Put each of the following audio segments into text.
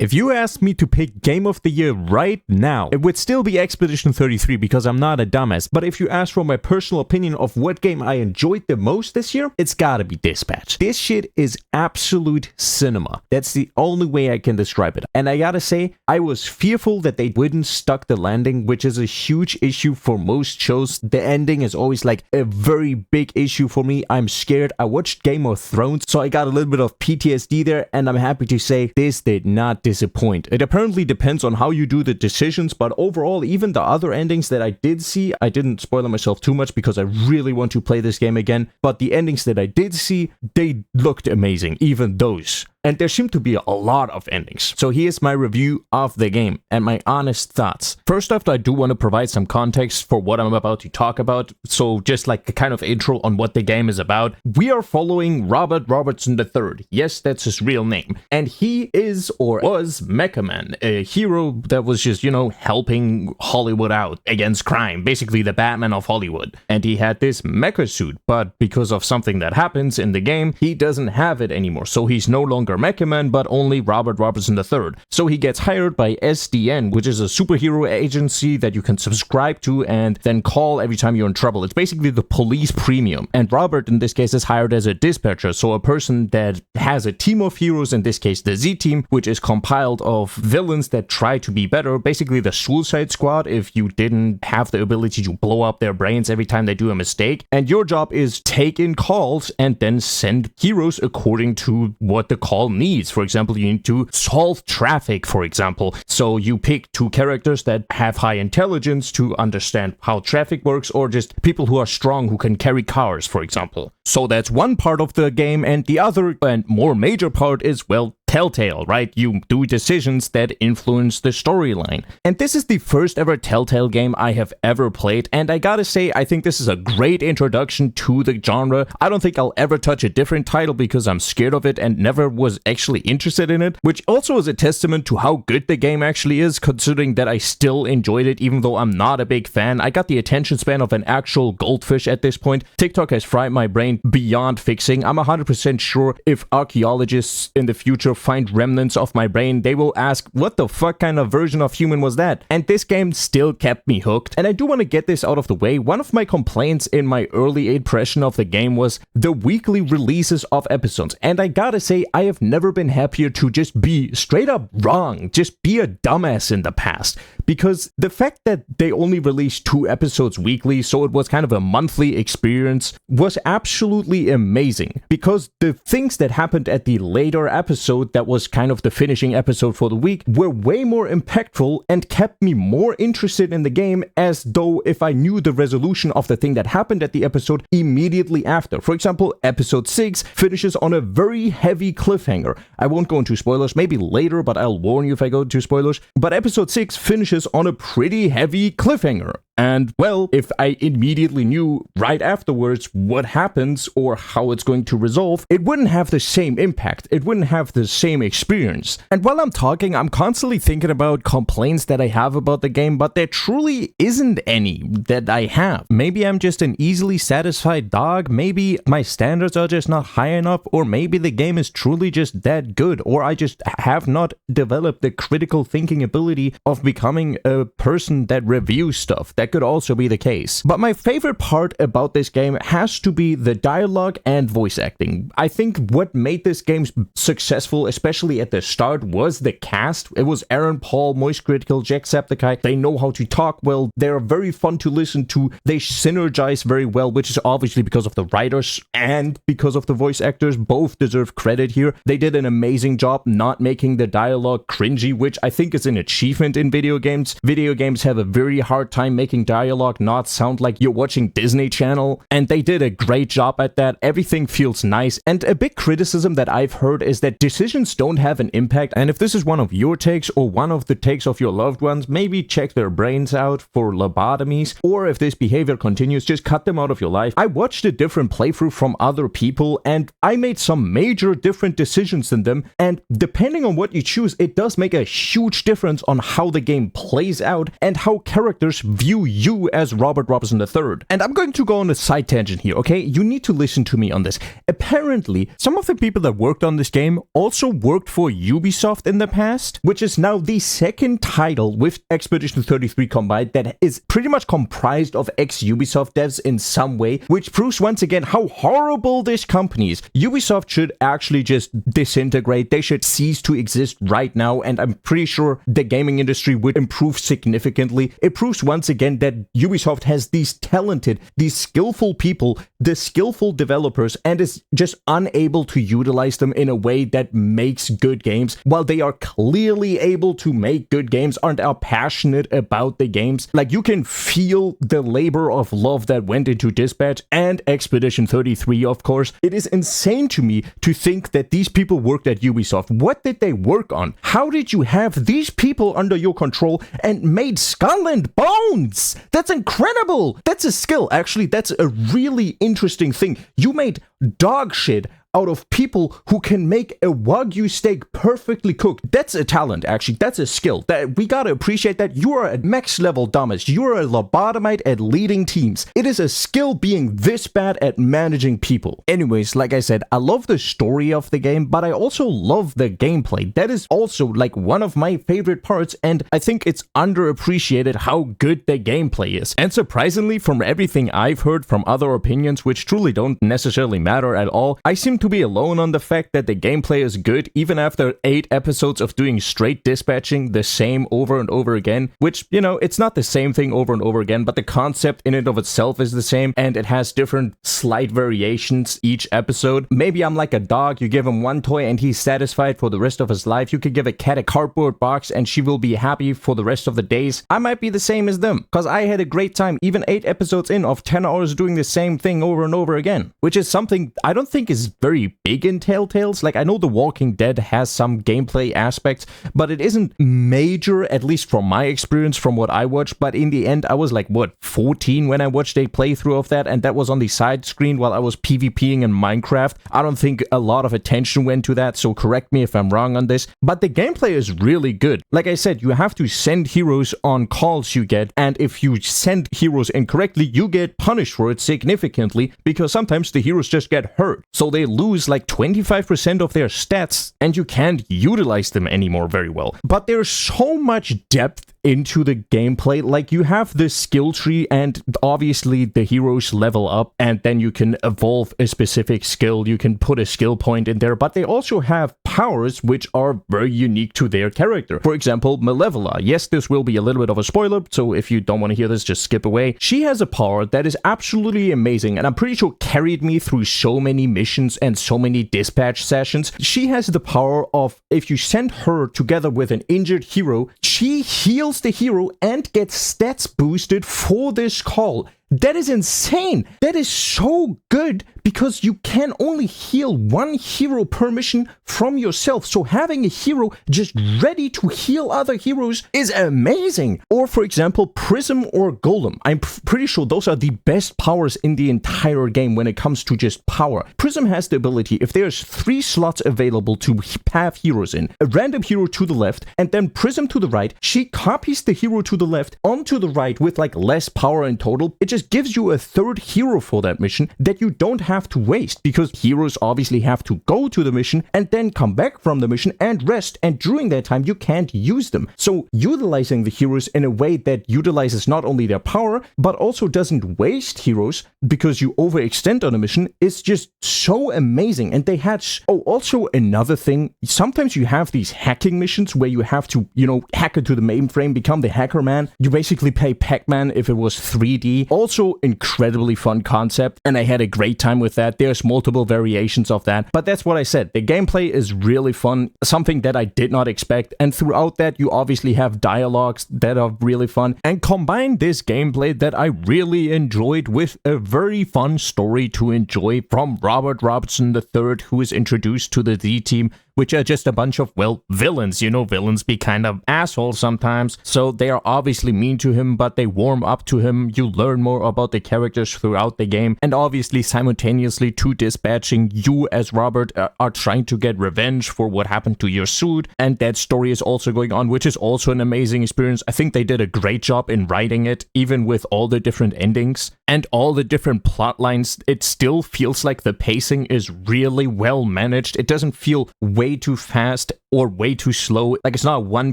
If you asked me to pick Game of the Year right now, it would still be Expedition 33 because I'm not a dumbass. But if you ask for my personal opinion of what game I enjoyed the most this year, it's gotta be Dispatch. This shit is absolute cinema. That's the only way I can describe it. And I gotta say, I was fearful that they wouldn't stuck the landing, which is a huge issue for most shows. The ending is always like a very big issue for me. I'm scared. I watched Game of Thrones, so I got a little bit of PTSD there, and I'm happy to say this did not disappoint. It apparently depends on how you do the decisions, but overall, even the other endings that I did see, I didn't spoil myself too much because I really want to play this game again, but the endings that I did see, they looked amazing, even those. And there seem to be a lot of endings. So here's my review of the game and my honest thoughts. First off, I do want to provide some context for what I'm about to talk about. So just like a kind of intro on what the game is about. We are following Robert Robertson III. Yes, that's his real name. And he is or was Mecha Man, a hero that was just, helping Hollywood out against crime. Basically the Batman of Hollywood. And he had this mecha suit, but because of something that happens in the game, he doesn't have it anymore. So he's no longer Mecha Man, but only Robert Robertson III. So he gets hired by SDN, which is a superhero agency that you can subscribe to and then call every time you're in trouble. It's basically the police premium. And Robert, in this case, is hired as a dispatcher, so a person that has a team of heroes, in this case the Z-Team, which is compiled of villains that try to be better. Basically the Suicide Squad, if you didn't have the ability to blow up their brains every time they do a mistake. And your job is take in calls and then send heroes according to what the call needs. For example, you need to solve traffic, for example. So you pick two characters that have high intelligence to understand how traffic works, or just people who are strong who can carry cars, for example. So that's one part of the game, and the other and more major part is, well, Telltale, right? You do decisions that influence the storyline. And this is the first ever Telltale game I have ever played, and I gotta say, I think this is a great introduction to the genre. I don't think I'll ever touch a different title because I'm scared of it and never was actually interested in it, which also is a testament to how good the game actually is, considering that I still enjoyed it even though I'm not a big fan. I got the attention span of an actual goldfish at this point. TikTok has fried my brain beyond fixing. I'm 100% sure if archaeologists in the future find remnants of my brain, they will ask, what the fuck kind of version of human was that? And this game still kept me hooked. And I do want to get this out of the way. One of my complaints in my early impression of the game was the weekly releases of episodes. And I gotta say, I have never been happier to just be straight up wrong, just be a dumbass in the past. Because the fact that they only released 2 episodes weekly, so it was kind of a monthly experience, was absolutely amazing. Because the things that happened at the later episode that was kind of the finishing episode for the week were way more impactful and kept me more interested in the game, as though if I knew the resolution of the thing that happened at the episode immediately after. For example, episode 6 finishes on a very heavy cliffhanger. I won't go into spoilers, maybe later, but I'll warn you if I go into spoilers. But episode 6 finishes on a pretty heavy cliffhanger. And, well, if I immediately knew right afterwards what happens or how it's going to resolve, it wouldn't have the same impact. It wouldn't have the same experience. And while I'm talking, I'm constantly thinking about complaints that I have about the game, but there truly isn't any that I have. Maybe I'm just an easily satisfied dog, maybe my standards are just not high enough, or maybe the game is truly just that good, or I just have not developed the critical thinking ability of becoming a person that reviews stuff. That could also be the case. But my favorite part about this game has to be the dialogue and voice acting. I think what made this game successful, especially at the start, was the cast. It was Aaron Paul, Moist Critical, Jacksepticeye. They know how to talk well. They're very fun to listen to. They synergize very well, which is obviously because of the writers and because of the voice actors. Both deserve credit here. They did an amazing job not making the dialogue cringy, which I think is an achievement in video games. Video games have a very hard time making dialogue not sound like you're watching Disney Channel, and they did a great job at that. Everything feels nice, and a big criticism that I've heard is that decisions don't have an impact, and if this is one of your takes or one of the takes of your loved ones, maybe check their brains out for lobotomies, or if this behavior continues, just cut them out of your life. I watched a different playthrough from other people, and I made some major different decisions than them, and depending on what you choose, it does make a huge difference on how the game plays out and how characters view you as Robert Robertson III. And I'm going to go on a side tangent here, okay? You need to listen to me on this. Apparently, some of the people that worked on this game also worked for Ubisoft in the past, which is now the second title with Expedition 33 combined that is pretty much comprised of ex-Ubisoft devs in some way, which proves once again how horrible this company is. Ubisoft should actually just disintegrate. They should cease to exist right now, and I'm pretty sure the gaming industry would improve significantly. It proves once again that Ubisoft has these talented, these skillful people, the skillful developers, and is just unable to utilize them in a way that makes good games, while they are clearly able to make good games, are passionate about the games. Like, you can feel the labor of love that went into Dispatch and Expedition 33, of course. It is insane to me to think that these people worked at Ubisoft. What did they work on? How did you have these people under your control and made Skull and Bones? That's incredible! That's a skill. Actually, that's a really interesting thing. You made dog shit out of people who can make a Wagyu steak perfectly cooked. That's a talent, actually. That's a skill. That we gotta appreciate that. You are a max level dumbest. You are a lobotomite at leading teams. It is a skill being this bad at managing people. Anyways, like I said, I love the story of the game, but I also love the gameplay. That is also like one of my favorite parts, and I think it's underappreciated how good the gameplay is. And surprisingly, from everything I've heard from other opinions, which truly don't necessarily matter at all, I seem to be alone on the fact that the gameplay is good even after 8 episodes of doing straight dispatching the same over and over again, which, you know, it's not the same thing over and over again, but the concept in and of itself is the same, and it has different slight variations each episode. Maybe I'm like a dog. You give him one toy and he's satisfied for the rest of his life. You could give a cat a cardboard box and she will be happy for the rest of the days. I might be the same as them, because I had a great time even 8 episodes in of 10 hours doing the same thing over and over again, which is something I don't think is very big in Telltales. Like, I know The Walking Dead has some gameplay aspects, but it isn't major, at least from my experience, from what I watched. But in the end, I was like, what, 14 when I watched a playthrough of that, and that was on the side screen while I was PvPing in Minecraft. I don't think a lot of attention went to that, so correct me if I'm wrong on this. But the gameplay is really good. Like I said, you have to send heroes on calls you get, and if you send heroes incorrectly, you get punished for it significantly, because sometimes the heroes just get hurt. So they lose like 25% of their stats, and you can't utilize them anymore very well. But there's so much depth into the gameplay. Like, you have this skill tree, and obviously the heroes level up, and then you can evolve a specific skill. You can put a skill point in there, but they also have powers which are very unique to their character. For example, Malevola. Yes, this will be a little bit of a spoiler, so if you don't want to hear this, just skip away. She has a power that is absolutely amazing, and I'm pretty sure carried me through so many missions and so many dispatch sessions. She has the power of, if you send her together with an injured hero, she heals the hero and gets stats boosted for this call. That is insane. That is so good, because you can only heal one hero per mission from yourself. So having a hero just ready to heal other heroes is amazing. Or for example, Prism or Golem. I'm pretty sure those are the best powers in the entire game when it comes to just power. Prism has the ability, if there's 3 slots available to have heroes in, a random hero to the left and then Prism to the right, she copies the hero to the left onto the right with like less power in total. It just gives you a 3rd hero for that mission that you don't have to waste, because heroes obviously have to go to the mission and then come back from the mission and rest, and during that time you can't use them. So utilizing the heroes in a way that utilizes not only their power but also doesn't waste heroes because you overextend on a mission is just so amazing. And they had also another thing, sometimes you have these hacking missions where you have to, you know, hack into the mainframe, become the hacker man. You basically play Pac-Man if it was 3D. Also incredibly fun concept, and I had a great time with that. There's multiple variations of that, but that's what I said. The gameplay is really fun, something that I did not expect, and throughout that you obviously have dialogues that are really fun, and combine this gameplay that I really enjoyed with a very fun story to enjoy from Robert Robertson III, who is introduced to the Z team which are just a bunch of, well, villains. You know, villains be kind of assholes sometimes, so they are obviously mean to him, but they warm up to him. You learn more about the characters throughout the game, and obviously simultaneously to dispatching, you as Robert are trying to get revenge for what happened to your suit, and that story is also going on, which is also an amazing experience. I think they did a great job in writing it, even with all the different endings and all the different plot lines. It still feels like the pacing is really well managed. It doesn't feel way too fast or way too slow. Like, it's not One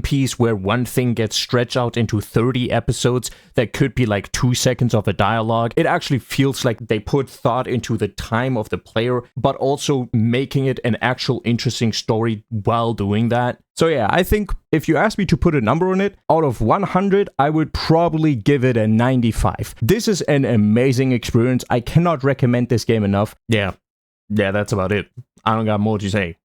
Piece where one thing gets stretched out into 30 episodes that could be like 2 seconds of a dialogue. It actually feels like they put thought into the time of the player, but also making it an actual interesting story while doing that. So yeah, I think if you ask me to put a number on it, out of 100, I would probably give it a 95. This is an amazing experience. I cannot recommend this game enough. Yeah, that's about it. I don't got more to say.